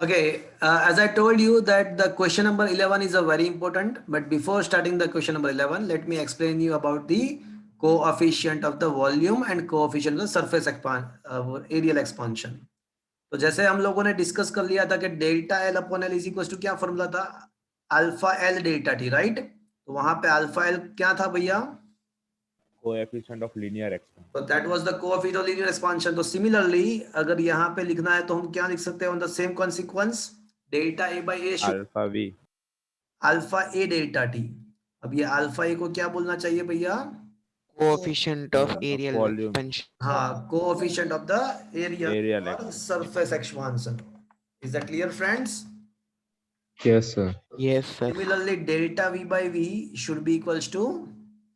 Okay, as I told you that the question number 11 is a very important, but before starting the question number 11, let me explain you about the coefficient of the volume and coefficient of the surface areal expansion. तो जैसे हम लोगों ने discuss कर लिया था कि delta L upon L is equal to क्या फॉर्मूला था, alpha L delta T, right? तो वहां पे अल्फा एल क्या था भैया? Coefficient of linear expansion. तो that was the coefficient of linear expansion. तो सिमिलरली अगर यहाँ पे लिखना है तो हम क्या लिख सकते हैं on the same consequence, delta A by A alpha V alpha A delta T. अब ये अल्फा ए को क्या बोलना चाहिए भैया? Coefficient of areal volume expansion. हाँ, coefficient of the area areal और surface expansion. Is that clear friends? Yes, sir. Yes, sir. Similarly, delta V by V should be equals to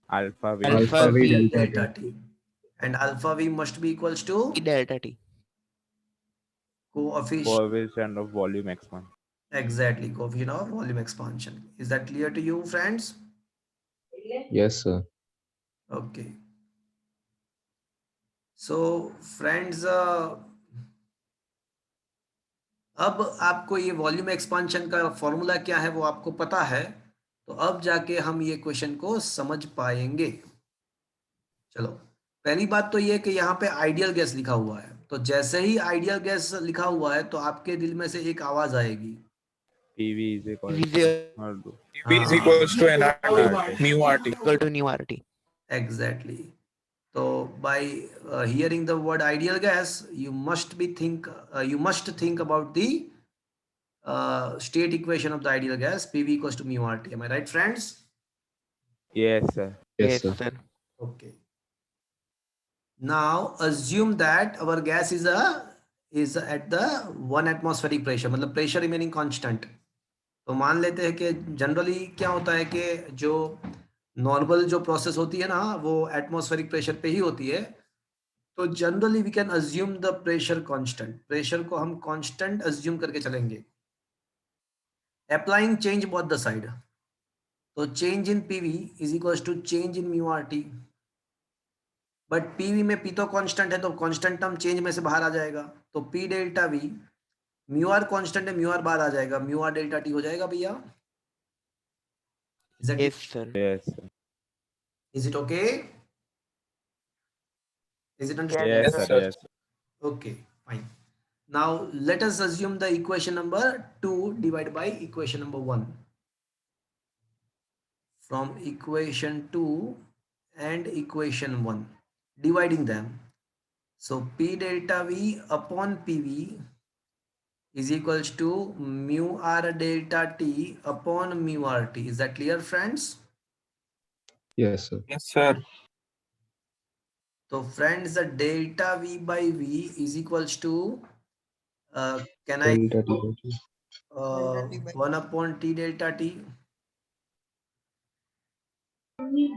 alpha V Alpha V V delta T. And alpha V must be equals to delta T. coefficient. Coefficient of volume expansion. Exactly, coefficient of volume expansion. Is that clear to you, friends? Yes, sir. Okay. So, friends, अब आपको ये volume expansion का formula क्या है वो आपको पता है, तो अब जाके हम ये क्वेश्चन को समझ पाएंगे। चलो, पहली बात तो ये कि यहाँ पे आइडियल गैस लिखा हुआ है, तो जैसे ही आइडियल गैस लिखा हुआ है तो आपके दिल में से एक आवाज आएगी, PV is equal P is equals to NRT, mu RT. Equal to nu RT. Exactly. तो by hearing the word ideal gas you must think about the state equation of the ideal gas, PV equals to mu RT. Am I right friends? Yes sir. Yes, sir. sir. Okay. Now assume that our gas is at the 1 atmospheric pressure, मतलब pressure remaining constant। तो मान लेते हैं कि generally क्या होता है कि जो नॉर्मल जो प्रोसेस होती है ना वो एटमॉस्फेरिक प्रेशर पे ही होती है, तो generally we can assume the pressure constant, pressure को हम कांस्टेंट अज्यूम करके चलेंगे, applying change both the side. तो change in PV is equals to change in mu RT, but PV में पी तो कांस्टेंट है तो कांस्टेंट टर्म चेंज में से बाहर आ जाएगा, तो P delta V, mu R constant है, म्यू आर बाहर आ जाएगा, म्यू आर डेल्टा टी हो जाएगा भैया। Yes, sir. Yes sir. Is it okay? Is it yes understandable? Sir. Yes Okay, fine. Now let us assume the equation number 2 divided by equation number 1. From equation 2 and equation 1, dividing them. So P delta V upon PV is equals to mu R delta T upon mu RT. Is that clear, friends? Yes, sir. Yes, sir. So friends, the delta V by V is equals to can I Delta T by T. 1 upon T delta T?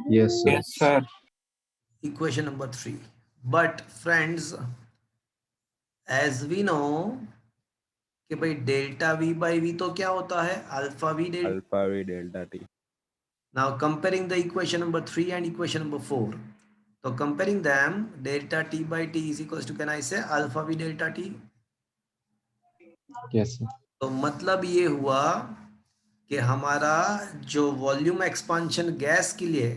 Yes, sir. Yes, sir. Equation number 3. But friends, as we know कि भाई delta V by V तो क्या होता है, alpha V delta. Alpha V delta T. Now comparing the equation number 3 and equation number 4. So comparing them, delta T by T is equals to, can I say alpha V delta T? Yes, sir. तो मतलब ये हुआ कि हमारा जो volume expansion gas के लिए,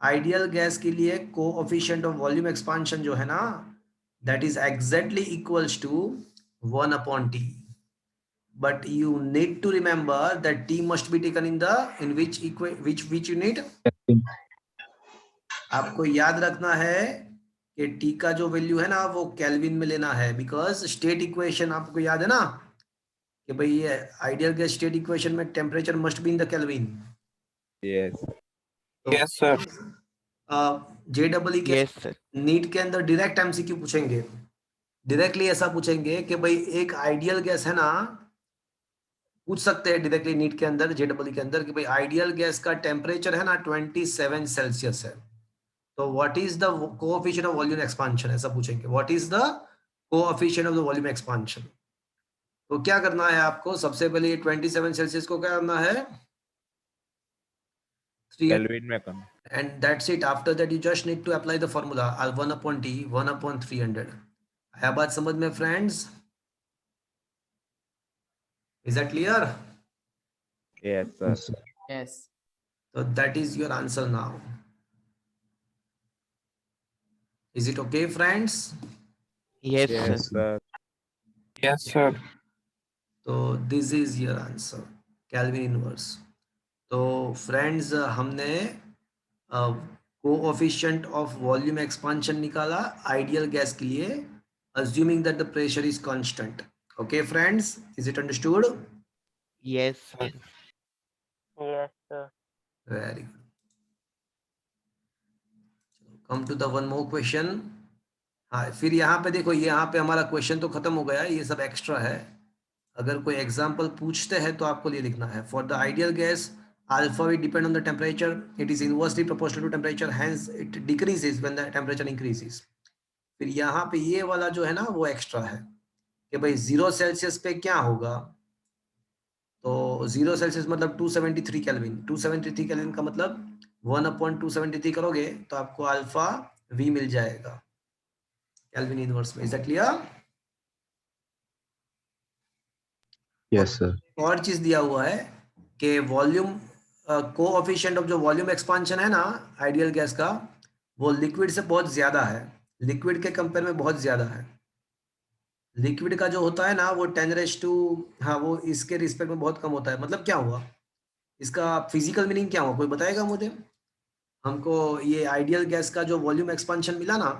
ideal gas के लिए कोएफिशिएंट ऑफ वॉल्यूम एक्सपांशन जो है ना, that is exactly equals to 1 upon T. But you need to remember that T must be taken in which unit? आपको याद रखना है कि T का जो वैल्यू है ना वो केल्विन में लेना है, बिकॉज स्टेट इक्वेशन आपको याद है ना कि भाई ये आइडियल गैस स्टेट इक्वेशन में temperature must be in the kelvin. Yes Yes, sir. JEE के Yes, sir. नीट के अंदर डायरेक्ट एमसीक्यू पूछेंगे, डायरेक्टली ऐसा पूछेंगे कि भाई एक आइडियल गैस है ना, पूछ सकते हैं डायरेक्टली नीट के अंदर JEE के अंदर कि भाई आइडियल गैस का टेम्परेचर है ना 27 सेल्सियस है, तो what is the coefficient of volume expansion, ऐसा पूछेंगे, what is the coefficient of the volume expansion. तो क्या करना है आपको, सबसे पहले ये 27 सेल्सियस को क्या करना है, 3, केल्विन में करना। and that's it. After that you just need to apply the formula 1 upon T 1 upon 300। आया बात समझ में friends? Is that clear? Yes, sir. Yes, sir. Yes. So that is your answer now. Is it okay, friends? Yes, Yes, sir. sir. Yes, sir. तो this is your answer, Kelvin inverse. तो friends हमने coefficient of volume expansion निकाला ideal gas के लिए, assuming that the pressure is constant. Okay, friends, is it understood? Yes, sir. Yes, sir. Very good. Come to the one more question. हाँ, फिर यहाँ पे देखो, यहाँ पे हमारा क्वेश्चन तो खत्म हो गया, ये सब एक्स्ट्रा है। अगर कोई एग्जाम्पल पूछते हैं तो आपको ये लिखना है, for the ideal gas alpha will depend on the temperature, it is inversely proportional to temperature, hence it decreases when the temperature increases. फिर यहाँ पे ये वाला जो है ना वो एक्स्ट्रा है कि भाई 0 सेल्सियस पे क्या होगा। तो 0 सेल्सियस मतलब 273 केल्विन, 273 केल्विन का मतलब 1/273 करोगे तो आपको अल्फा v मिल जाएगा केल्विन इनवर्स में। Is that clear? Yes, sir. और चीज दिया हुआ है कि वॉल्यूम कोएफिशिएंट ऑफ जो वॉल्यूम एक्सपांशन है ना आइडियल गैस का, वो लिक्विड से बहुत ज्यादा है, लिक्विड के कंपेयर में बहुत ज्यादा है। लिक्विड का जो होता है ना वो 10⁻², हाँ, वो इसके रिस्पेक्ट में बहुत कम होता है। मतलब क्या हुआ, इसका फिजिकल मीनिंग क्या हुआ, कोई बताएगा मुझे? हमको ये आइडियल गैस का जो वॉल्यूम एक्सपांशन मिला ना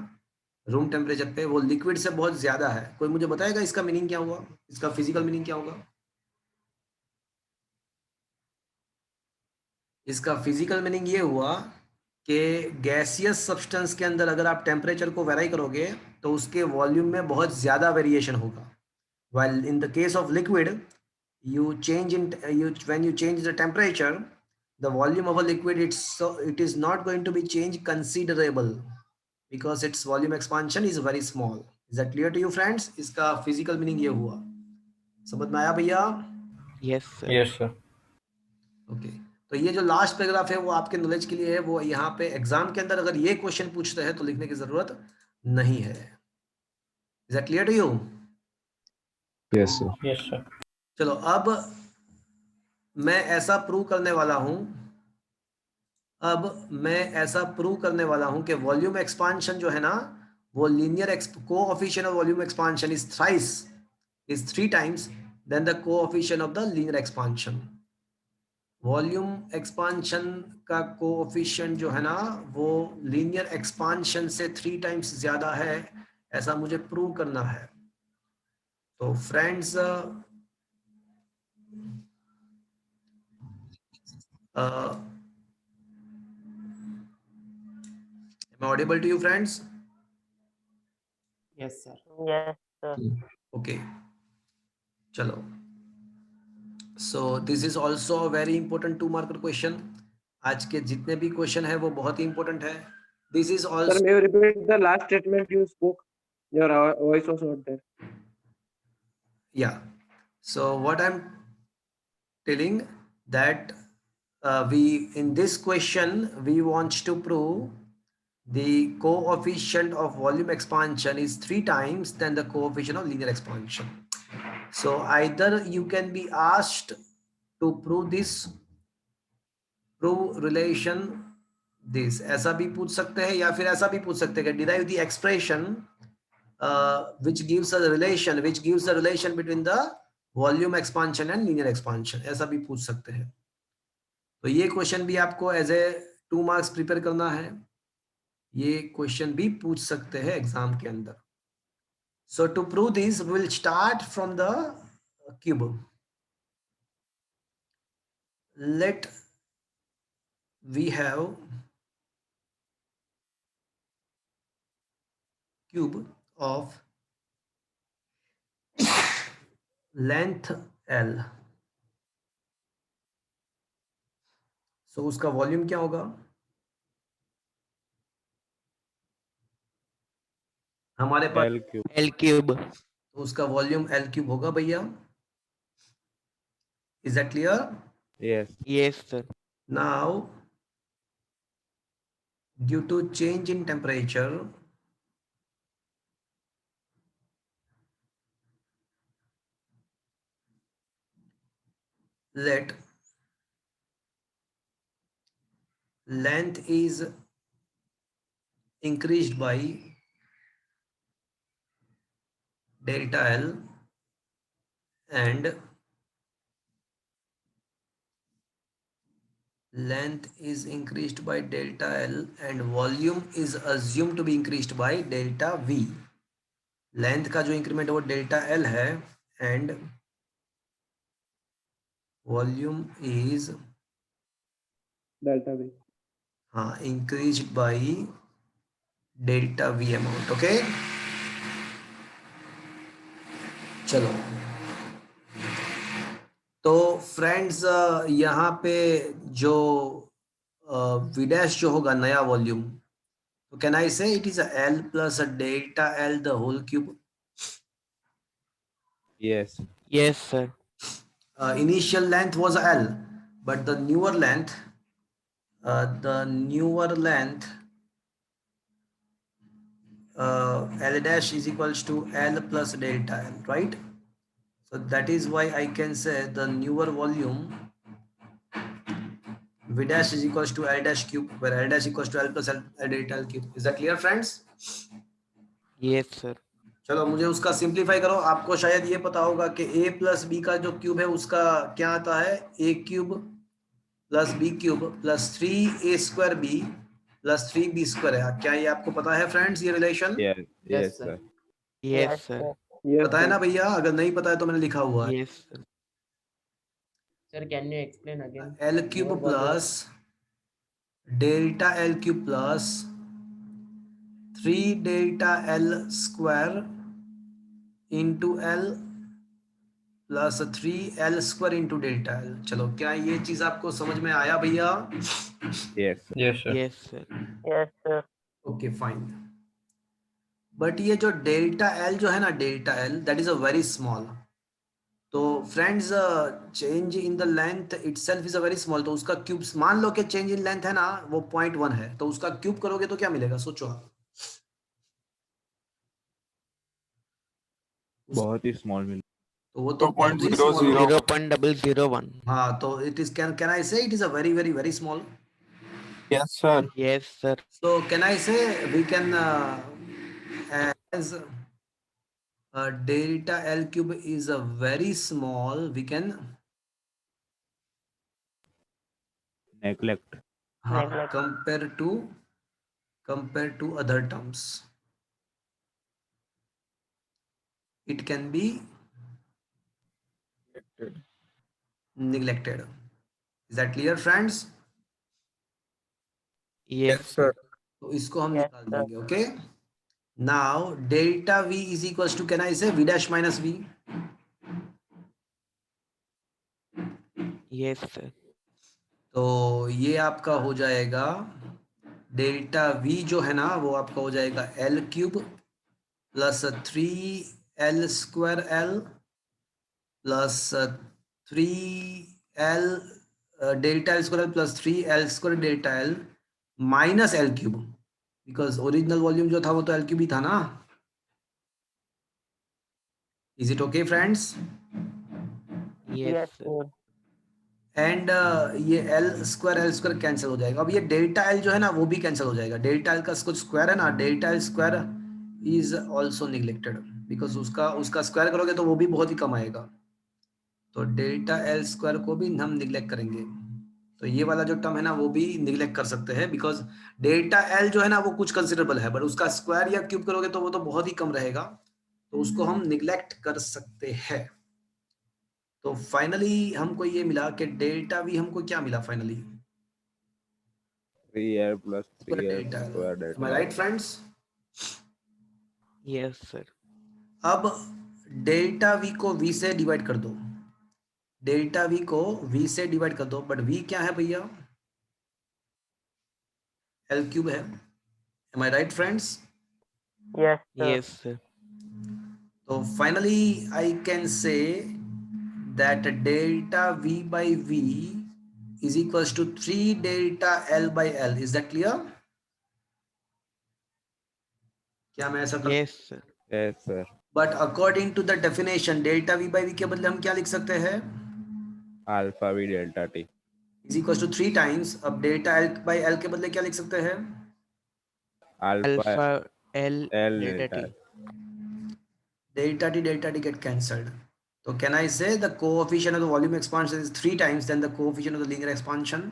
रूम टेम्परेचर पे, वो लिक्विड से बहुत ज्यादा है। कोई मुझे बताएगा इसका मीनिंग क्या हुआ, इसका फिजिकल मीनिंग क्या होगा? इसका फिजिकल मीनिंग ये हुआ कि गैसियस सब्सटेंस के अंदर अगर आप टेम्परेचर को वेरी करोगे तो उसके वॉल्यूम में बहुत ज़्यादा वेरिएशन होगा। while in the case of liquid you change in when you change the temperature, the volume of a liquid it is not going to be changed considerable because its volume expansion is very small. Is that clear to you, friends? इसका physical meaning ये हुआ, समझ में आया भैया? Yes, sir. Yes, sir. Okay तो ये जो लास्ट पैराग्राफ है वो आपके नॉलेज के लिए है। वो यहाँ पे एग्जाम के अंदर अगर ये क्वेश्चन पूछते हैं तो लिखने की जरूरत नहीं है। Is that clear to you? Yes, sir. Yes, sir. चलो अब मैं ऐसा प्रूव करने वाला हूं, कि वॉल्यूम एक्सपांशन जो है ना वो linear coefficient of volume expansion is 3 times then the coefficient of the linear expansion. Volume expansion का कोएफिशिएंट जो है ना वो लीनियर एक्सपांशन से 3 टाइम्स ज्यादा है, ऐसा मुझे प्रूव करना है। तो friends am I audible to you, friends? Yes, sir. Yes, sir. Okay, चलो, so this is also a very important 2-marker question. आज के जितने भी क्वेश्चन है वो बहुत ही इंपॉर्टेंट है। This is Sir, also, may you repeat the last statement you spoke? Your voice was not there. yeah, so what I'm telling that we in this question we want to prove the coefficient of volume expansion is 3 times than the coefficient of linear expansion. So either you can be asked to prove this, prove relation this, ऐसा भी पूछ सकते हैं या फिर ऐसा भी पूछ सकते हैं कि derive the expression which gives a relation between the volume expansion and linear expansion, ऐसा भी पूछ सकते हैं। तो ये क्वेश्चन भी आपको एज ए 2 मार्क्स प्रिपेयर करना है, ये क्वेश्चन भी पूछ सकते हैं एग्जाम के अंदर। So to prove this we will start from the cube. Let we have cube of length L, so उसका वॉल्यूम क्या होगा? हमारे पास L cube. L cube. तो उसका वॉल्यूम L क्यूब होगा भैया। Is that clear? Yes. Yes, sir. Now due to change in temperature, let length is increased by delta L and length is increased by delta L and volume is assumed to be increased by delta V. Length का जो increment है वो delta L है and volume is Delta V. हाँ increased by delta we amount. Okay चलो तो friends यहाँ पे जो वी डैश जो होगा नया वॉल्यूम, तो can I say it is L plus delta L the whole cube. Yes. Yes, sir. Initial length was L, but the newer length L dash is equals to L plus delta L, right? So that is why I can say the newer volume V dash is equals to L dash cube, where L dash equals to L plus L delta L cube. Is that clear, friends? Yes, sir. चलो मुझे उसका simplify करो. आपको शायद ये पता होगा कि a प्लस बी का जो क्यूब है उसका क्या आता है, a cube plus B cube plus 3a square B plus 3b square है. क्या ये आपको पता है फ्रेंड्स, ये relation? Yes. Yes, sir. Yes, sir. Yes, पता है sir. ना भैया? अगर नहीं पता है तो मैंने लिखा हुआ है. Yes, sir. Sir, can you explain again? L cube plus delta L cube plus 3 delta L square into L plus 3L square into delta L. चलो क्या ये चीज आपको समझ में आया भैया? Yes, sir. Yes, sir. Yes, sir. Yes, sir. Okay fine. But ये जो डेल्टा L जो है ना, delta L that is a very small. तो friends change in the length itself is a very small. तो उसका क्यूब, मान लो कि चेंज इन लेंथ है ना वो 0.1 है, तो उसका क्यूब करोगे तो क्या मिलेगा, सोचो आप. बहुत ही small मिल. तो वो तो बहुत ही 0.00. small होगा. 0.001. हाँ तो it is can I say it is a very very very small. Yes, sir. Yes, sir. So can I say we can as delta L cube is a very small, we can Neglect. Neglect. compare to other terms. It can be neglected. Is that clear, friends? Yes, sir. तो इसको हम Yes, निकाल देंगे. Okay now delta V is equals to, can I say V dash minus V. Yes, sir. तो ये आपका हो जाएगा डेल्टा V जो है ना वो आपका हो जाएगा L cube plus 3L square L plus 3L delta L square plus 3L square delta L minus L cube, because original volume जो था वो तो L क्यूब ही था ना. Is it okay friends? Yes, Yes, sir. sir. And ये L square cancel हो जाएगा. अब ये डेल्टा L जो है ना वो भी कैंसिल हो जाएगा. डेल्टा L का कुछ स्क्वायर है ना, delta L square is also neglected, because उसका स्क्वायर करोगे तो वो भी बहुत ही कम आएगा. तो डेल्टा L स्क्वायर को भी हम निगलेक्ट करेंगे. तो ये वाला जो टर्म है ना वो भी निगलेक्ट कर सकते हैं, बिकॉज डेल्टा L जो है ना वो कुछ कंसिडरेबल है, बट उसका स्क्वायर या क्यूब करोगे तो वो तो बहुत ही कम रहेगा, तो उसको हम निगलेक्ट कर सकते हैं. तो फाइनली हमको ये मिला कि डेल्टा V हमको क्या मिला finally, 3L plus 3L delta square L. delta. Am I right, friends? Yes, sir. अब डेल्टा V को V से डिवाइड कर दो. डेल्टा V को V से डिवाइड कर दो, बट V क्या है भैया, L क्यूब है. Am I right, friends? Yes, sir. Yes, sir. So finally I can say that delta V by V is equals to 3 delta L by L. Is that clear? क्या मैं ऐसा कर, Yes, sir. Yes, sir. But according to the definition delta V by V के बदले हम क्या लिख सकते हैं, alpha v delta t. Is equal to 3 times, अब डेल्टा एल बाई एल के बदले क्या लिख सकते हैं? Alpha alpha L L delta delta. T. delta t get cancelled. So can I say the coefficient of the volume expansion is 3 times than the coefficient of the linear expansion?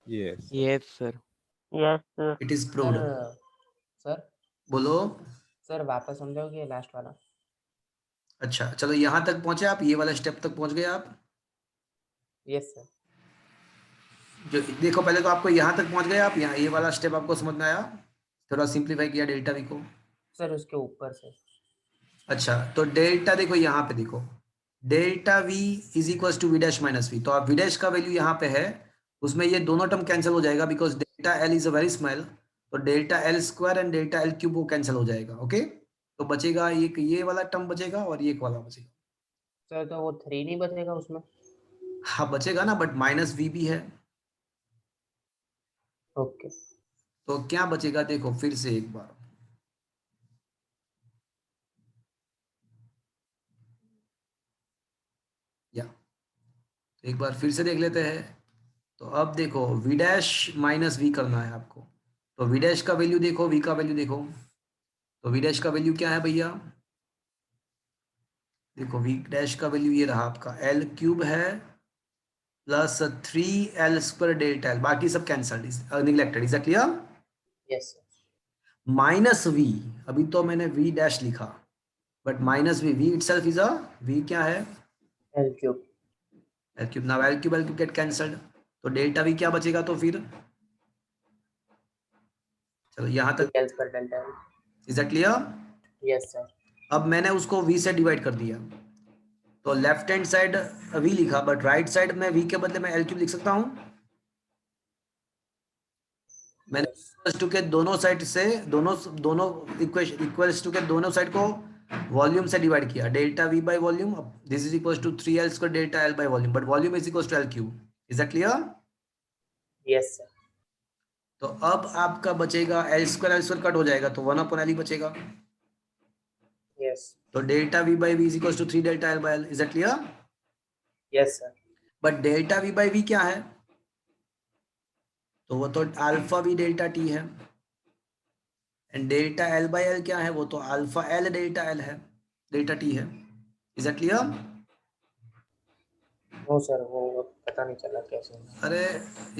Yes. Yes, sir. Yes, sir. It is proved. Sir बोलो। Sir वापस समझाओगे last वाला? अच्छा चलो यहाँ तक पहुंचे आप, ये वाला स्टेप तक पहुंच गए आप। Yes sir. जो देखो पहले तो आपको यहाँ तक पहुंच गए आप, यहाँ ये वाला स्टेप आपको समझ में आया, थोड़ा सिंप्लीफाई किया डेल्टा वी को। सर उसके ऊपर से। अच्छा तो डेल्टा देखो यहाँ पे देखो, delta V is equal to V dash minus V, तो आप वी डैश का वैल्यू यहाँ पे है, उसमें ये दोनों टर्म कैंसिल हो जाएगा because delta L is a very small, तो delta L square and delta L cube वो कैंसिल हो जाएगा। ओके तो बचेगा ये वाला टर्म बचेगा और ये वाला बचेगा। सर तो वो 3 नहीं बचेगा उसमें? हाँ बचेगा ना, बट माइनस वी भी है, ओके। तो क्या बचेगा देखो फिर से एक बार, या एक बार फिर से देख लेते हैं। तो अब देखो वी डैश माइनस वी करना है आपको, तो वी डैश का वैल्यू देखो, वी का वैल्यू देखो, तो वी डैश का वैल्यू क्या है भैया, देखो वी डैश का वैल्यू ये रहा आपका एल क्यूब है plus 3L square delta L, बाकी सब cancelled neglected. Is clear? Yes sir. Minus V, अभी तो मैंने वी डैश लिखा but minus V, V itself is a V क्या है L cube. L cube, now L cube get cancelled, तो delta V क्या बचेगा, तो फिर चलो यहाँ तक। L square delta L. Is that clear? Yes sir. अब मैंने उसको v से डिवाइड कर दिया, तो लेफ्ट हैंड साइड v लिखा बट राइट साइड में v के बदले में एल क्यूब लिख सकता हूं। मैंने इक्वल्स टू के दोनों साइड से दोनों इक्वल्स टू के दोनों साइड को वॉल्यूम से डिवाइड किया, delta v by volume, this is equals to 3L square delta L by volume, but volume is equals to L cube. Is that clear? Yes sir. तो अब आपका बचेगा L square cut हो जाएगा, तो 1/L ही बचेगा, yes. तो delta v by v is equals to 3 delta L by L। Is that clear? Yes sir. But delta v by v क्या है, तो वो तो अल्फा वी डेल्टा टी है, and delta L by L क्या है, वो तो अल्फा एल डेल्टा एल है, डेल्टा टी है। Is that clear? No sir वो पता नहीं चला कैसे। अरे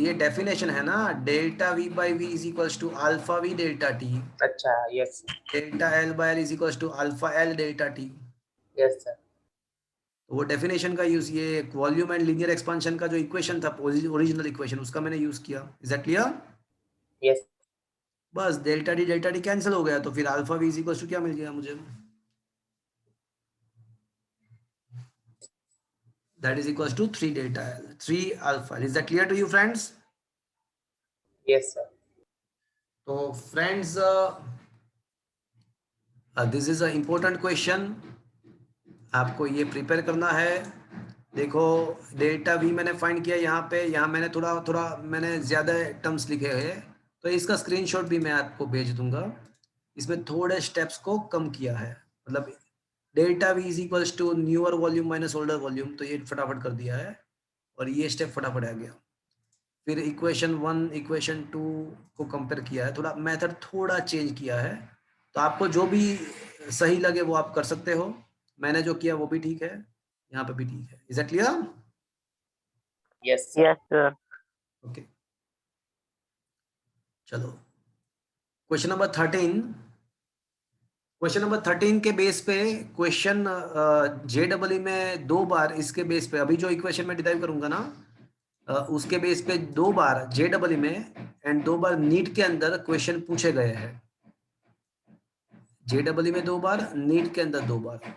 ये डेफिनेशन है ना, delta V by V is equals to alpha V delta T, अच्छा yes. Delta L by L is equals to alpha L delta T. Yes sir. तो वो डेफिनेशन का यूज, ये वॉल्यूम एंड लीनियर एक्सपेंशन का जो equation था original equation, उसका मैंने यूज किया। Is that clear? यस। बस डेल्टा टी कैंसिल हो गया, तो फिर alpha V is equals to क्या मिल गया मुझे, that is equals to 3 delta L, 3 alpha. Is that clear to you friends? Yes sir. So friends, this is an important question, आपको ये प्रिपेयर करना है। देखो डेल्टा वी मैंने फाइंड किया यहाँ पे, यहाँ मैंने थोड़ा मैंने ज्यादा टर्म्स लिखे हैं, तो इसका स्क्रीनशॉट भी मैं आपको भेज दूंगा। इसमें थोड़े स्टेप्स को कम किया है, मतलब delta V is equals to newer volume minus older volume, तो ये फटाफट कर दिया है और ये स्टेप फटाफट आ गया। फिर इक्वेशन 1 इक्वेशन 2 को कंपेयर किया है, थोड़ा मेथड थोड़ा चेंज किया है, तो आपको जो भी सही लगे वो आप कर सकते हो। मैंने जो किया वो भी ठीक है, यहाँ पे भी ठीक है। Is that clear? Yes Yes, sir. Okay चलो क्वेश्चन नंबर 13। क्वेश्चन नंबर 13 के बेस पे क्वेश्चन JEE में 2 बार इसके बेस पे, अभी जो इक्वेशन में डिराइव करूंगा ना उसके बेस पे 2 बार JEE में एंड 2 बार नीट के अंदर क्वेश्चन पूछे गए हैं। JEE में 2 बार, नीट के अंदर 2 बार।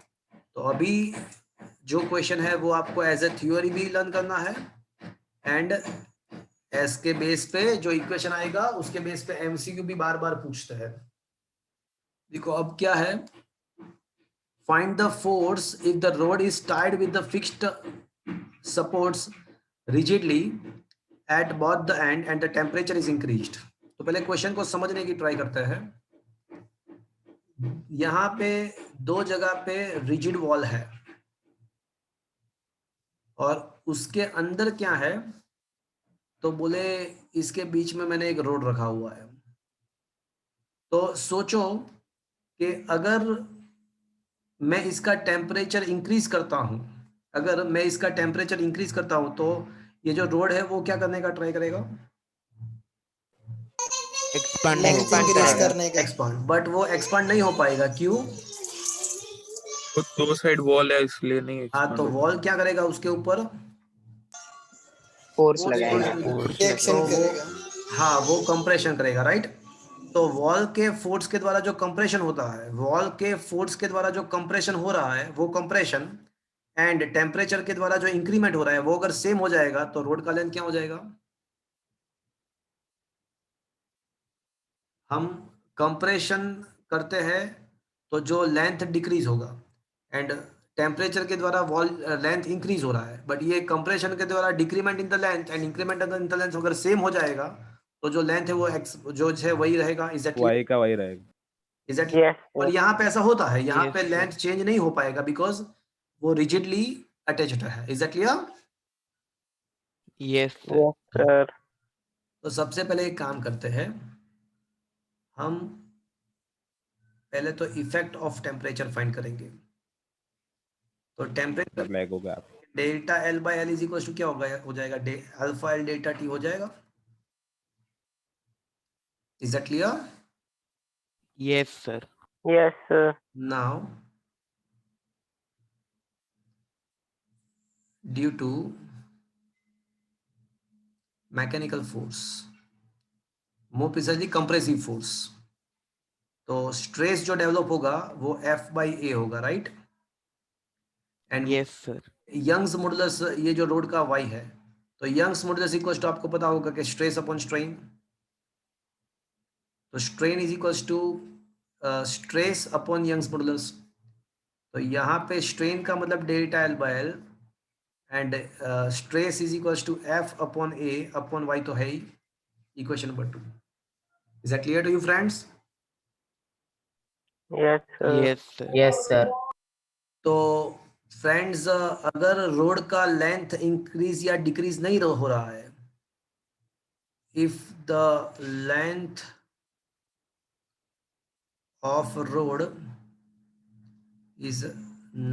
तो अभी जो क्वेश्चन है वो आपको एज ए थ्योरी भी लर्न करना है, एंड एस के बेस पे जो इक्वेशन आएगा उसके बेस पे MCQ भी बार बार पूछते हैं। देखो अब क्या है, find the force if the road is tied with the fixed supports rigidly at both the end and the temperature is increased. तो पहले क्वेश्चन को समझने की ट्राई करते हैं। यहाँ पे 2 जगह पे रिजिड वॉल है, और उसके अंदर क्या है, तो बोले इसके बीच में मैंने एक रोड रखा हुआ है। तो सोचो कि अगर मैं इसका टेम्परेचर इंक्रीज करता हूं, अगर मैं इसका टेम्परेचर इंक्रीज करता हूं तो ये जो रोड है वो क्या करने का ट्राई करेगा, एक्सपांड लेंथ होगा। इंक्रीज करने का। एक्सपांड, बट वो एक्सपांड नहीं हो पाएगा। क्यों? तो दो साइड वॉल है इसलिए नहीं हाँ, expand तो होगा। वॉल क्या करेगा उसके ऊपर, फोर्स Force लगाएगा। produce- रिएक्शन तो वो, करेगा। हाँ वो कंप्रेशन करेगा, राइट। तो वॉल के फोर्स के द्वारा जो कंप्रेशन होता है, वॉल के फोर्स के द्वारा जो कंप्रेशन हो रहा है, वो कंप्रेशन एंड टेम्परेचर के द्वारा जो इंक्रीमेंट हो रहा है वो अगर सेम हो जाएगा तो रोड का लेंथ क्या हो जाएगा, हम कंप्रेशन करते हैं तो जो लेंथ डिक्रीज होगा एंड टेम्परेचर के द्वारा वॉल लेंथ इंक्रीज हो रहा है, बट ये कंप्रेशन के द्वारा decrement in the length and increment in the length अगर सेम हो जाएगा तो जो लेंथ है वो जो है वही रहेगा। इज दैट वाई का वही रहेगा। एग्जैक्टली। Yes, और sir. यहाँ पे ऐसा होता है, यहाँ Yes, पे sir. लेंथ चेंज नहीं हो पाएगा बिकॉज वो रिजिडली अटैच्ड है। Is that clear? Yes, sir. Yes, sir. तो सबसे पहले एक काम करते हैं, हम पहले तो इफेक्ट ऑफ टेम्परेचर फाइंड करेंगे। तो टेम्परेचर लैग हो गया आप। Delta L by L is equal to क्या होगा, हो जाएगा अल्फा एल डेल्टा टी हो जाएगा। Is that clear? Yes, sir. Yes, sir. Now due to mechanical force, more precisely compressive force, तो स्ट्रेस जो डेवलप होगा वो एफ बाई ए होगा, right. And Yes, sir. Young's modulus, ये जो road का वाई है, तो यंग्स मॉडुलस इक्वल टू आपको पता होगा कि स्ट्रेस अपॉन स्ट्रेन, तो strain is equal to stress upon Young's modulus. तो यहाँ पे स्ट्रेन का मतलब delta L by L and stress is equal to F upon A upon Y, तो है ही equation number 2। Is that clear to you friends? Yes, sir. Yes, sir. Yes, sir. तो friends अगर रोड का length increase या decrease नहीं हो रहा है, if the length of road is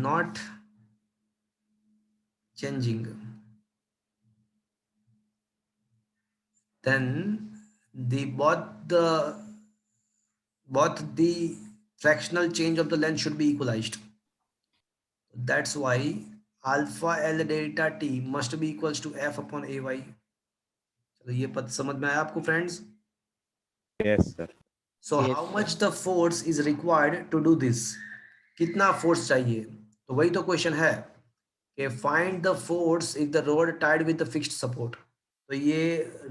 not changing, then both the fractional change of the length should be equalized. That's why alpha L delta T must be equals to F upon AY. चलो ये पद समझ में आया आपको friends? Yes sir. So Yes, how sir. much the force is required to do this? कितना force चाहिए? तो वही तो क्वेश्चन है कि find the force if the road tied with the fixed support. तो ये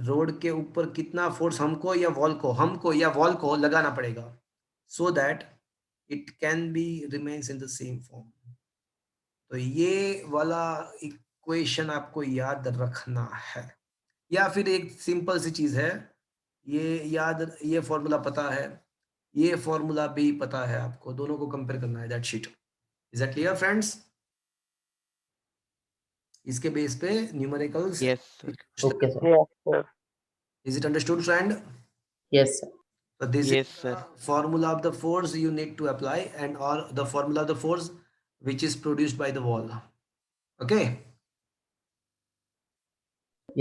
रोड के ऊपर कितना फोर्स हमको या वॉल को लगाना पड़ेगा so that it can be remains in the same form. तो ये वाला इक्वेशन आपको याद रखना है, या फिर एक सिंपल सी चीज है, ये फॉर्मूला पता है, ये फॉर्मूला भी पता है आपको, दोनों को कंपेयर करना है, that sheet. Is that clear friends? इसके बेस पे numericals. Yes, sir. Okay, sir. Yes, sir. Is it understood friend? Yes, sir. So this Yes, is sir. the formula of the force you need to apply and or the formula of the force which is produced by the wall. Okay?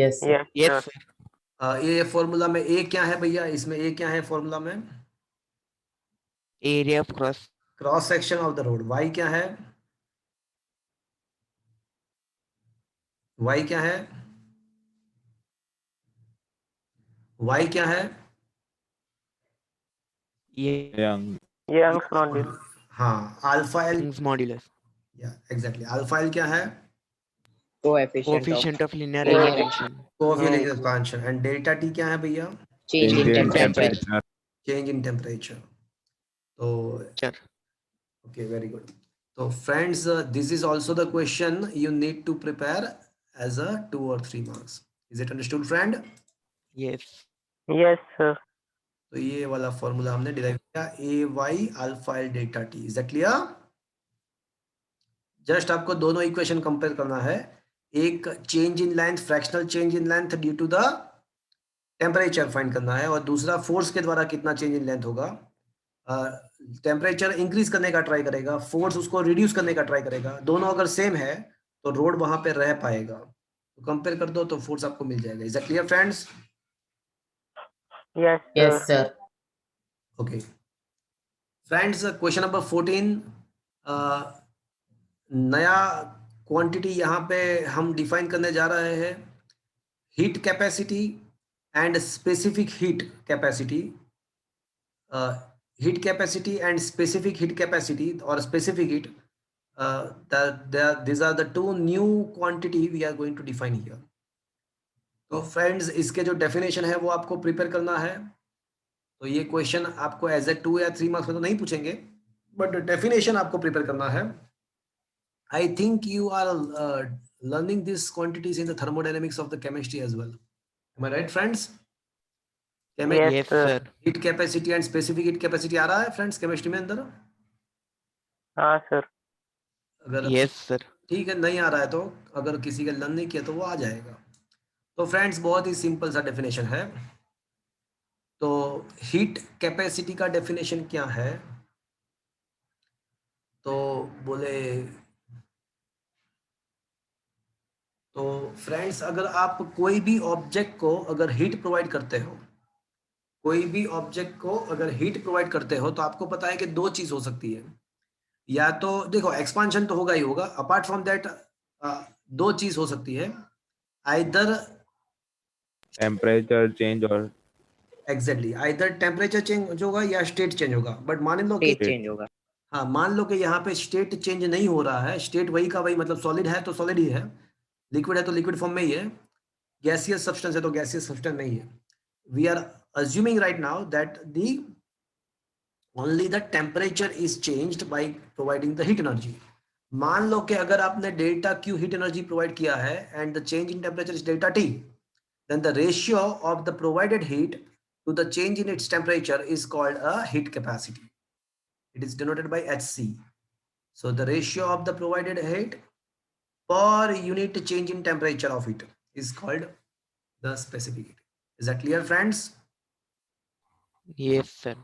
Yes, sir. Yes, Yes, sir. sir. ये formula में ए क्या है भैया, इसमें ए क्या है formula में? Area of cross. Cross section of the rod. Y क्या है? वाई क्या है? वाई क्या है? Young Young's modulus. हाँ, अल्फा एल। Young's modulus. या एग्जैक्टली, अल्फा एल क्या है? Coefficient of linear Yeah. expansion. Coefficient expansion. And delta T क्या है भैया? Change in Indian temperature. Change in temperature. तो Sure. okay, very good. So friends, this is also the question you need to prepare as a 2 or 3 marks. Is it understood friend? Yes. Yes, sir. तो ये वाला formula हमने derive किया, A Y alpha L delta T. Is that clear? Just आपको दोनों equation compare करना है, एक change in length, fractional change in length due to the temperature find करना है, और दूसरा फोर्स के द्वारा कितना चेंज इन लेंथ होगा। टेम्परेचर इंक्रीज करने का ट्राई करेगा, फोर्स उसको रिड्यूस करने का ट्राई करेगा, दोनों अगर सेम है तो रोड वहां पे रह पाएगा। तो कंपेयर कर दो तो फोर्स आपको मिल जाएगा। Is that clear friends? Yes, sir. Yes, sir. Okay friends, question number 14, नया क्वांटिटी यहाँ पे हम डिफाइन करने जा रहे हैं, heat capacity and specific heat capacity. heat capacity and specific heat capacity or specific heat, these are the two new quantity we are going to define here. तो फ्रेंड्स, इसके जो डेफिनेशन है वो आपको प्रिपेयर करना है। तो ये क्वेश्चन आपको एज ए 2 या 3 मार्क्स में तो नहीं पूछेंगे, बट डेफिनेशन आपको प्रिपेयर करना है। I think you are learning this quantities in the thermodynamics of the chemistry as well. Am I right friends? Yes, Yes, sir. sir. Heat capacity and specific heat capacity आ रहा है friends chemistry में अंदर? हाँ sir. अगर Yes, sir. ठीक है, नहीं आ रहा है तो अगर किसी का लर्न नहीं किया तो वो आ जाएगा। तो फ्रेंड्स, बहुत ही सिंपल सा डेफिनेशन है। तो हीट कैपेसिटी का डेफिनेशन क्या है? तो बोले, तो फ्रेंड्स, अगर आप कोई भी ऑब्जेक्ट को अगर हीट प्रोवाइड करते हो, कोई भी ऑब्जेक्ट को अगर हीट प्रोवाइड करते हो, तो आपको पता है कि दो चीज हो सकती है। या तो देखो, एक्सपांशन तो होगा ही होगा, अपार्ट फ्रॉम दैट दो चीज हो सकती है, आइदर टेम्परेचर चेंज और एग्जैक्टली आइदर टेम्परेचर चेंज होगा या स्टेट चेंज होगा। बट मान लो कि State change होगा. हाँ, मान लो कि यहाँ पे स्टेट चेंज नहीं हो रहा है, स्टेट वही का वही, मतलब सॉलिड है तो सॉलिड ही है, लिक्विड है तो लिक्विड फॉर्म में ही है, गैसियस सब्सटेंस है तो गैसियस सब्सटेंस में ही है। We are assuming right now that only the temperature is changed by providing the heat energy. मान लो कि अगर आपने delta Q heat energy provide किया है and the change in temperature is delta T, then the ratio of the provided heat to the change in its temperature is called a heat capacity. It is denoted by HC. So the ratio of the provided heat per unit change in temperature of it is called the specific heat. Is that clear, friends? Yes, sir.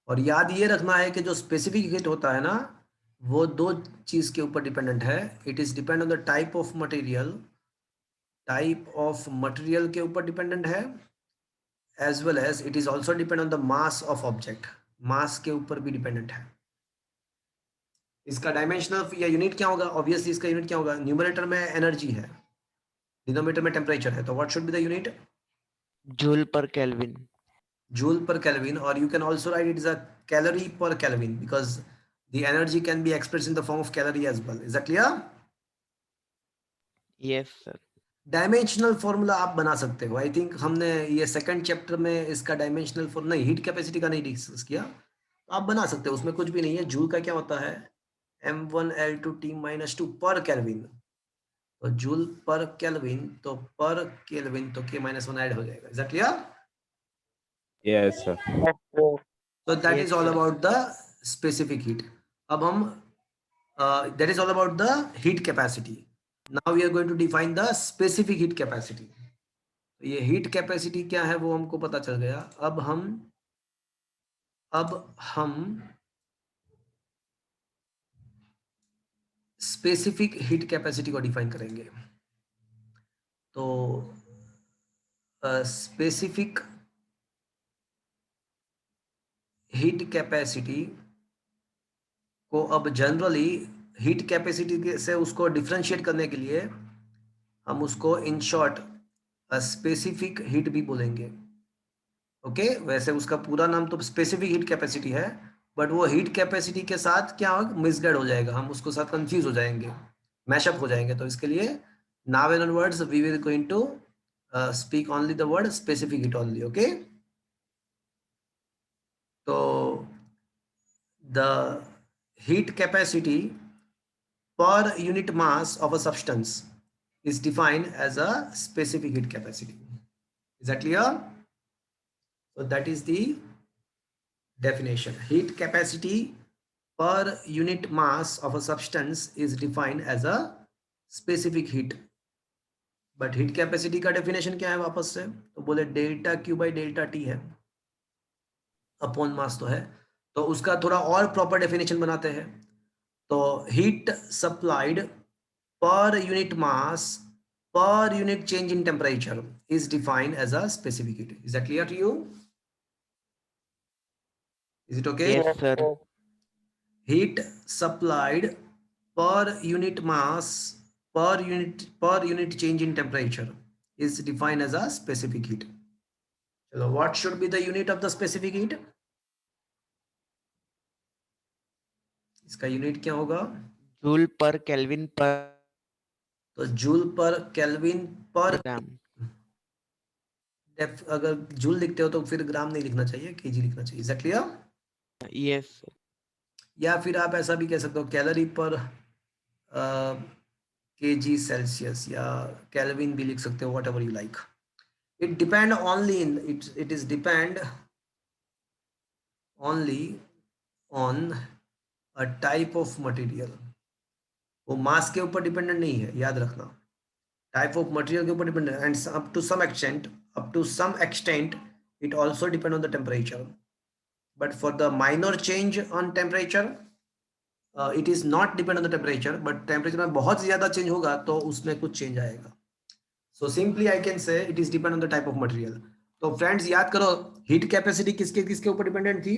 और याद ये रखना है कि जो specific heat होता है ना, वो दो चीज के ऊपर डिपेंडेंट है। It is depend on the type of material, के ऊपर डिपेंडेंट है, as well as it is also depend on the mass of object, mass के ऊपर भी डिपेंडेंट है। इसका डायमेंशनल या यूनिट क्या होगा? ऑब्वियसली इसका यूनिट क्या होगा? न्यूमरेटर में एनर्जी है, डिनोमिनेटर में टेम्परेचर है, तो what should be the unit? Joule per Kelvin. Joule per Kelvin, or you can also write it as a calorie per Kelvin, because the energy can be expressed in the form of calorie as well. Is that clear? Yes, sir. Dimensional formula आप बना सकते हो। I think हमने ये second chapter में इसका dimensional formula नहीं, heat capacity का नहीं डिस्कस किया, तो आप बना सकते हो, उसमें कुछ भी नहीं है। जूल का क्या होता है? m1l2t-2 पर केल्विन, तो जूल पर केल्विन, तो पर केल्विन तो k-1 ऐड हो जाएगा। Is that clear? yes sir. Yes, sir. So that Yes, is all sir. about the specific heat. अब हम that is all about the heat capacity. Now we are going to define the specific heat capacity. तो ये heat capacity क्या है वो हमको पता चल गया। अब हम specific heat capacity को define करेंगे। तो specific हीट कैपेसिटी को अब जनरली हीट कैपेसिटी से उसको डिफरेंशिएट करने के लिए हम उसको इन शॉर्ट स्पेसिफिक हीट भी बोलेंगे। ओके, वैसे उसका पूरा नाम तो स्पेसिफिक हीट कैपेसिटी है, बट वो हीट कैपेसिटी के साथ क्या मिसगाइड हो जाएगा, हम उसको साथ कंफ्यूज हो जाएंगे, मैशअप हो जाएंगे। तो इसके लिए now in words we will going to speak only the word specific heat only. Okay, तो the heat capacity per unit mass of a substance is defined as a specific heat capacity. Is that clear? So that is the definition. Heat capacity per unit mass of a substance is defined as a specific heat but heat capacity का definition क्या है वापस से, तो बोले delta Q by delta T है, upon mass तो है, तो उसका थोड़ा और प्रॉपर डेफिनेशन बनाते हैं। तो heat supplied per unit mass per unit change in temperature is defined as a specific heat. Is that clear to you? Is it okay? Yes, sir. Heat supplied per unit mass per unit change in temperature is defined as a specific heat. So what should be the unit of the specific heat? इसका unit क्या होगा? Joule पर kelvin पर तो joule पर kelvin पर ग्राम। अगर joule लिखते हो तो फिर ग्राम नहीं लिखना चाहिए, केजी लिखना चाहिए। Is that clear? Yes sir. या फिर आप ऐसा भी कह सकते हो कैलोरी पर केजी सेल्सियस, या केल्विन भी लिख सकते हो, what ever you like. It depend only in it is depend only on a type of material. वो मास के ऊपर डिपेंडेंट नहीं है, याद रखना, टाइप ऑफ मटेरियल के ऊपर dependent, and up to some extent it also depend on the temperature, but for the minor change on temperature it is not depend on the temperature, but temperature में बहुत ज्यादा change होगा तो उसमें कुछ change आएगा। so simply I can say it is depend on the type of material। तो friends याद करो, हीट कैपेसिटी किसके किसके ऊपर डिपेंडेंट थी?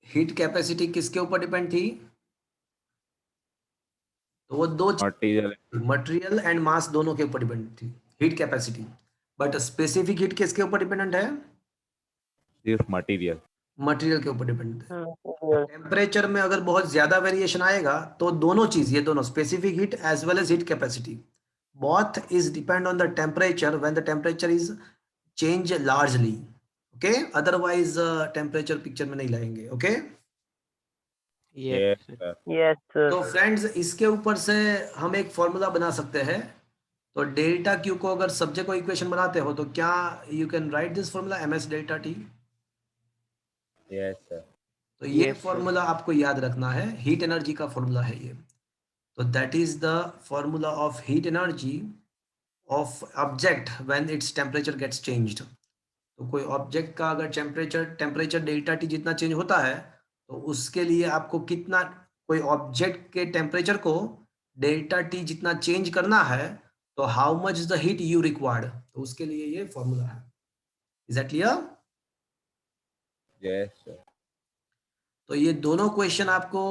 हीट कैपेसिटी किसके ऊपर डिपेंड थी? तो वो दो मटेरियल एंड मास दोनों के ऊपर डिपेंड थी heat capacity. But specific heat किसके ऊपर डिपेंडेंट है? सिर्फ मटेरियल के ऊपर डिपेंडेंट है। टेम्परेचर में अगर बहुत ज्यादा वेरिएशन आएगा तो दोनों चीज, ये दोनों specific heat as well as heat capacity, both is depend on the temperature when the temperature is change largely. Okay, otherwise temperature picture में नहीं लाएंगे। Okay yes sir. Yes, sir. तो फ्रेंड्स इसके ऊपर से हम एक फॉर्मूला बना सकते हैं। तो डेल्टा क्यू को अगर सब्जेक्ट को इक्वेशन बनाते हो तो क्या you can write this formula ms delta T? Yes sir. तो ये Yes, sir. फॉर्मूला आपको याद रखना है, हीट एनर्जी का फॉर्मूला है ये। तो that is the formula of heat energy of object when its temperature gets changed. तो कोई ऑब्जेक्ट का अगर टेम्परेचर डेल्टा टी जितना चेंज होता है तो उसके लिए आपको कितना, कोई ऑब्जेक्ट के टेम्परेचर को डेल्टा टी जितना चेंज करना है तो how much is the heat you required, तो उसके लिए ये फॉर्मूला है। Is that clear? Yes sir. तो ये दोनों क्वेश्चन आपको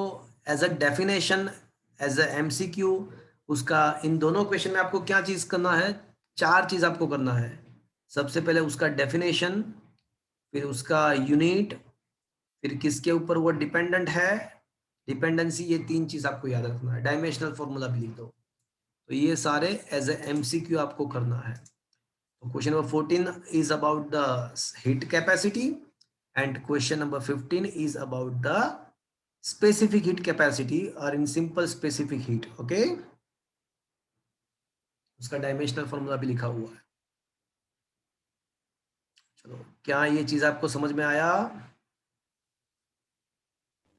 as a definition, as a MCQ, उसका इन दोनों क्वेश्चन में आपको क्या चीज करना है? 4 चीज आपको करना है। सबसे पहले उसका डेफिनेशन, फिर उसका यूनिट, फिर किसके ऊपर वो डिपेंडेंट है, डिपेंडेंसी, ये 3 चीज आपको याद रखना है। डायमेंशनल फॉर्मूला भी लिख दो। तो ये सारे एज ए एमसीक्यू आपको करना है। तो question number 14 is about the heat capacity and question number 15 is about the specific heat capacity और in simple specific heat. Okay, उसका डायमेंशनल फॉर्मूला भी लिखा हुआ है। चलो, क्या ये चीज आपको समझ में आया?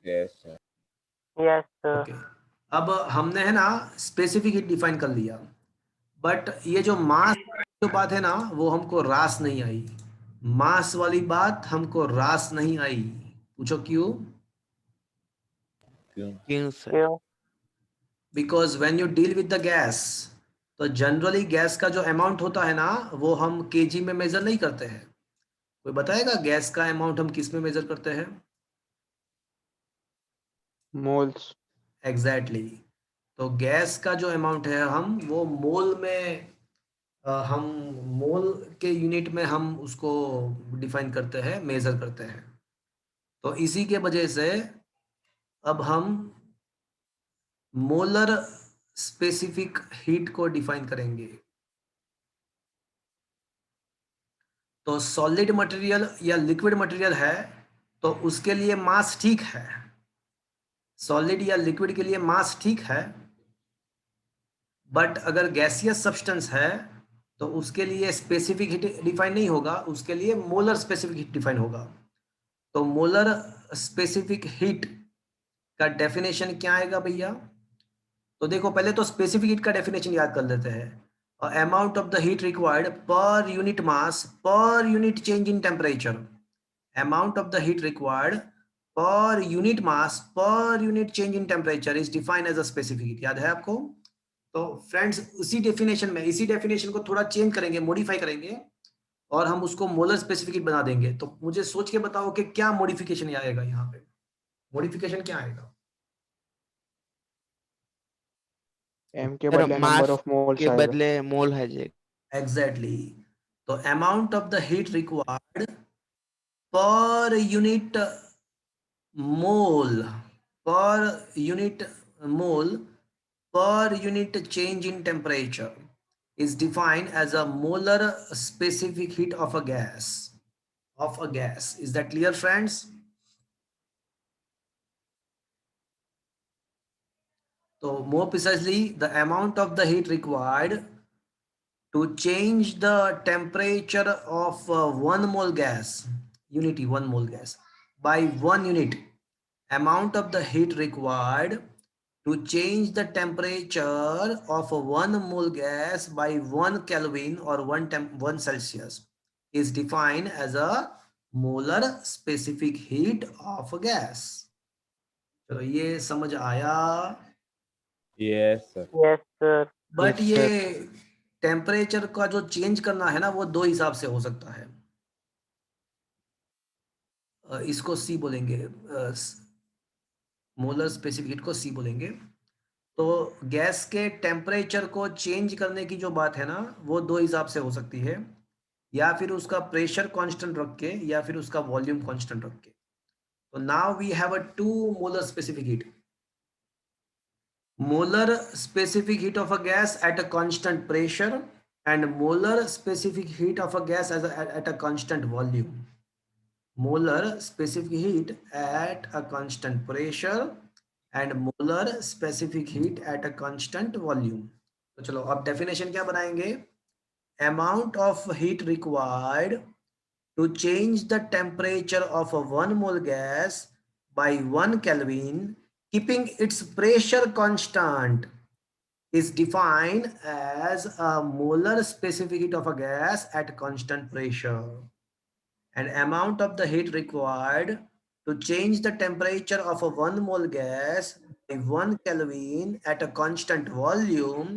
Yes sir. Yes, sir. Okay, अब हमने है ना स्पेसिफिक हीट डिफाइन कर लिया, बट ये जो मास जो बात है ना वो हमको रास नहीं आई। मास वाली बात हमको रास नहीं आई। पूछो क्यों? क्यों sir? Q. Because when you deal with the gas, तो जनरली गैस का जो अमाउंट होता है ना वो हम केजी में मेजर नहीं करते हैं। कोई बताएगा गैस का अमाउंट हम किस में मेजर करते हैं? Moles. एग्जैक्टली तो गैस का जो अमाउंट है हम वो मोल में, हम मोल के यूनिट में हम उसको डिफाइन करते हैं, मेजर करते हैं। तो इसी के वजह से अब हम मोलर स्पेसिफिक हीट को डिफाइन करेंगे। तो सॉलिड मटेरियल या लिक्विड मटेरियल है तो उसके लिए मास ठीक है, सॉलिड या लिक्विड के लिए मास ठीक है, बट अगर गैसियस सब्सटेंस है तो उसके लिए स्पेसिफिक हीट डिफाइन नहीं होगा, उसके लिए मोलर स्पेसिफिक हीट डिफाइन होगा। तो मोलर स्पेसिफिक हीट का डेफिनेशन क्या आएगा भैया? तो देखो पहले तो स्पेसिफिक हीट का डेफिनेशन याद कर लेते हैं. Amount of the heat required per unit mass per unit change in temperature. Amount of the heat required per unit mass per unit change in temperature is defined as a specific heat. याद है आपको? तो friends इसी definition को थोड़ा change करेंगे, modify करेंगे और हम उसको मोलर स्पेसिफिक हीट बना देंगे. तो मुझे सोच के बताओ कि क्या मॉडिफिकेशन आएगा यहाँ पे. मॉडिफिकेशन क्या आएगा? M के सर बदले मास नंबर ऑफ मोल्स के आएगा. बदले मोल है जी. एग्जैक्टली. तो amount of the heat required per unit mole per unit change in temperature is defined as a molar specific heat of a gas. Is that clear, friends? So more precisely, the amount of the heat required to change the temperature of 1 mole gas, unity 1 mole gas, by 1 unit. Amount of the heat required to change the temperature of 1 mole gas by 1 Kelvin or 1 Celsius is defined as a molar specific heat of a gas. चलो ये समझ आया. Yes, sir. Yes, sir. But Yes, ये sir. Temperature का जो change करना है ना वो दो हिसाब से हो सकता है. इसको सी बोलेंगे, मोलर स्पेसिफिक हीट को सी बोलेंगे. तो गैस के टेम्परेचर को चेंज करने की जो बात है ना वो दो हिसाब से हो सकती है. या फिर उसका प्रेशर कांस्टेंट रख के या फिर उसका वॉल्यूम कांस्टेंट रख के. तो now we have a 2 molar specific heat. Molar specific heat of a gas at a constant pressure and molar specific heat of a gas at a constant volume. Molar specific heat at a constant pressure and molar specific heat at a constant volume. तो चलो अब definition क्या बनाएंगे? Amount of heat required to change the temperature of a 1 mole gas by 1 Kelvin keeping its pressure constant is defined as a molar specific heat of a gas at constant pressure. And amount of the heat required to change the temperature of a 1 mole gas by 1 Kelvin at a constant volume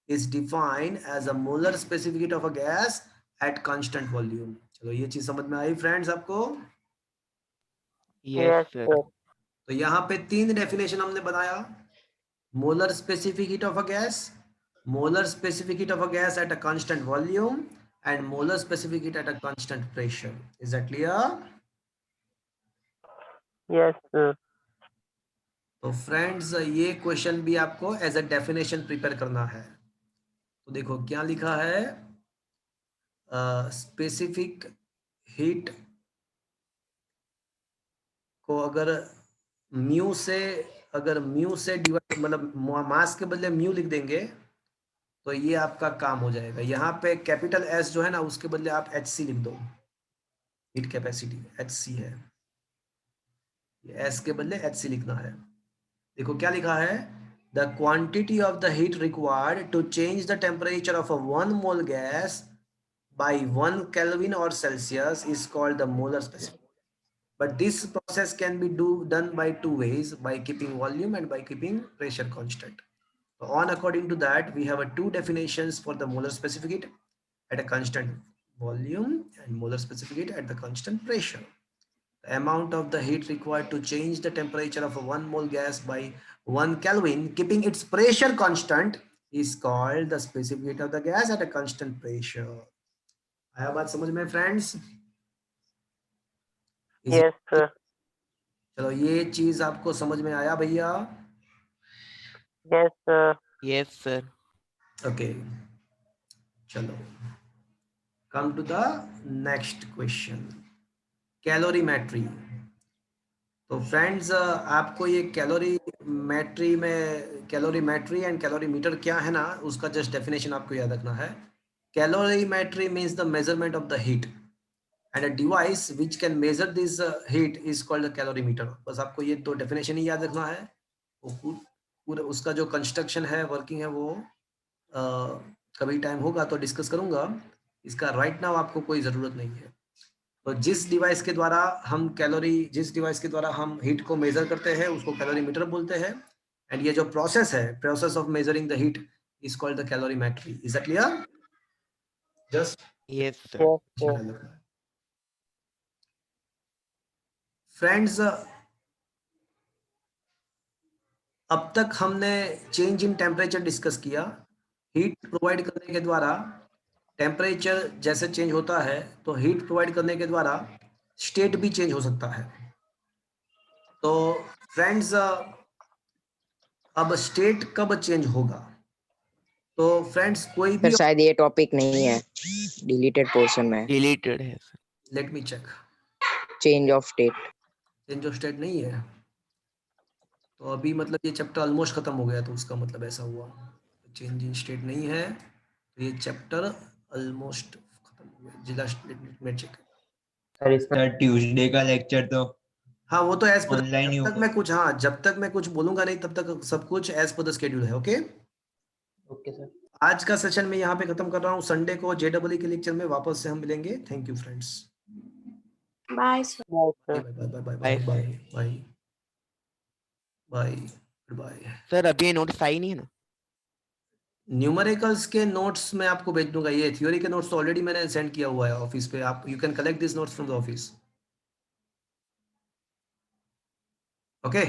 is defined as a molar specific heat of a gas at constant volume. चलो ये चीज समझ में आई friends आपको? Yes, Yes, sir. sir. तो यहाँ पे 3 definition हमने बनाया. Molar specific heat of a gas, molar specific heat of a gas at a constant volume and molar specific heat at a constant pressure. Is that clear? Yes, sir. तो friends ये question भी आपको as a definition prepare करना है. तो देखो क्या लिखा है. स्पेसिफिक हीट को अगर म्यू से डिवाइड मतलब मास के बदले म्यू लिख देंगे तो ये आपका काम हो जाएगा. यहाँ पे कैपिटल एस जो है ना उसके बदले आप एच सी लिख दो. हीट कैपेसिटी एच सी है, एस के बदले एच सी लिखना है. देखो क्या लिखा है. The quantity of the heat required to change the temperature of a 1 mole gas by 1 Kelvin or Celsius is called the molar specific. But this process can be done by 2 ways, by keeping volume and by keeping pressure constant. So on according to that, we have 2 definitions for the molar specific heat at a constant volume and molar specific heat at the constant pressure. The amount of the heat required to change the temperature of a 1 mole gas by 1 Kelvin, keeping its pressure constant, is called the specific heat of the gas at a constant pressure. आया बात समझ में friends? Yes, sir. चलो ये चीज आपको समझ में आया भैया? Yes, sir. Yes, sir. Okay चलो come to the next question. Calorimetry. तो फ्रेंड्स आपको ये कैलोरीमेट्री एंड कैलोरीमीटर क्या है ना उसका जस्ट डेफिनेशन आपको याद रखना है. Calorimetry means the measurement of the heat and a device which can measure this heat is called a calorimeter. बस आपको ये दो डेफिनेशन ही याद रखना है. पूरा उसका जो कंस्ट्रक्शन है, वर्किंग है, वो कभी टाइम होगा तो डिस्कस करूंगा। इसका राइट नाउ आपको कोई ज़रूरत नहीं है। तो जिस डिवाइस के द्वारा हम हीट को मेजर करते हैं उसको कैलोरीमीटर बोलते हैं। एंड ये जो प्रोसेस है, process of measuring the heat is called the calorimetry. Is that clear? Just Yes, sir. Yes, sir. Friends, अब तक हमने चेंज इन टेम्परेचर डिस्कस किया। हीट प्रोवाइड करने के द्वारा टेम्परेचर जैसे चेंज होता है तो हीट प्रोवाइड करने के द्वारा स्टेट भी चेंज हो सकता है। तो फ्रेंड्स, अब स्टेट कब चेंज होगा? तो फ्रेंड्स कोई भी, सर शायद ये टॉपिक नहीं है, डिलीटेड पोर्शन में Deleted है sir. Let me check. Change of state. Change of state नहीं है तो अभी मतलब ये चैप्टर ऑलमोस्ट खत्म हो गया, तो उसका मतलब ऐसा हुआ। चेंज इन स्टेट नहीं है तो ये चैप्टर ऑलमोस्ट खत्म हो गया। जिला में चेक। सर इसमें सर ट्यूसडे का लेक्चर तो हाँ, वो तो एज पर ऑनलाइन ही जब तक होगा। मैं कुछ, हाँ, जब तक मैं कुछ बोलूंगा नहीं तब तक सब कुछ एज पर द शेड्यूल है। Okay, okay sir. आज का सेशन में यहाँ पे खत्म कर रहा हूँ। संडे को JEE के लेक्चर में वापस से हम मिलेंगे। Thank you friends. Bye, sir. Bye bye bye bye bye Bye, bye bye bye bye. Sir अभी ये notice आई नहीं है ना? न्यूमेरिकल्स के नोट्स मैं आपको भेज दूंगा। ये थ्योरी के नोट्स तो ऑलरेडी मैंने सेंड किया हुआ है ऑफिस पे। आप you can collect this notes from the office. Okay.